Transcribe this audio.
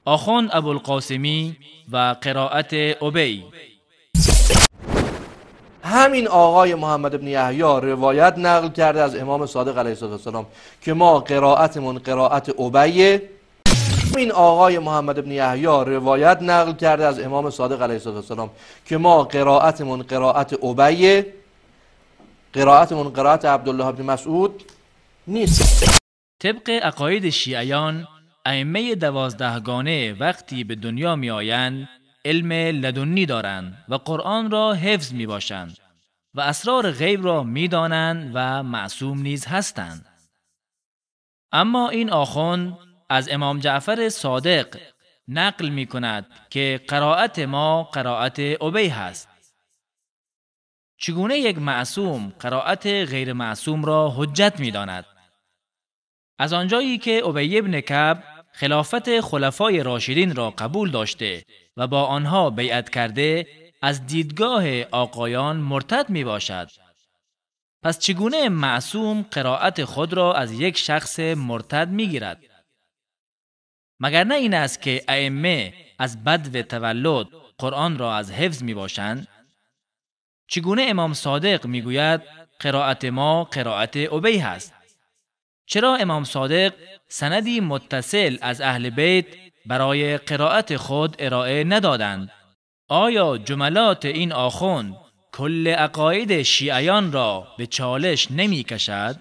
آخوند ابوالقاسمی و قرائت ابی. همین آقای محمد بن یحیی روایت نقل کرده از امام صادق علیه السلام که ما قرائتمون قرائت ابی. همین آقای محمد بن یحیی روایت نقل کرده از امام صادق علیه السلام که ما قرائتمون قرائت ابی، قرائتمون قرائت عبدالله بن مسعود نیست. طبق عقاید شیعیان، ائمه 12 گانه وقتی به دنیا می آیند علم لدنی دارند و قرآن را حفظ می باشند و اسرار غیب را می دانند و معصوم نیز هستند. اما این آخوند از امام جعفر صادق نقل می کند که قرائت ما قرائت ابی هست. چگونه یک معصوم قرائت غیر معصوم را حجت می داند؟ از آنجایی که ابی بن کعب خلافت خلفای راشدین را قبول داشته و با آنها بیعت کرده، از دیدگاه آقایان مرتد می باشد. پس چگونه معصوم قرائت خود را از یک شخص مرتد می گیرد؟ مگر نه این است که ائمه از بدو تولد قرآن را از حفظ می باشند؟ چگونه امام صادق می گوید قرائت ما قرائت ابی هست؟ چرا امام صادق سندی متصل از اهل بیت برای قرائت خود ارائه ندادند؟ آیا جملات این آخوند کل عقاید شیعیان را به چالش نمی کشد؟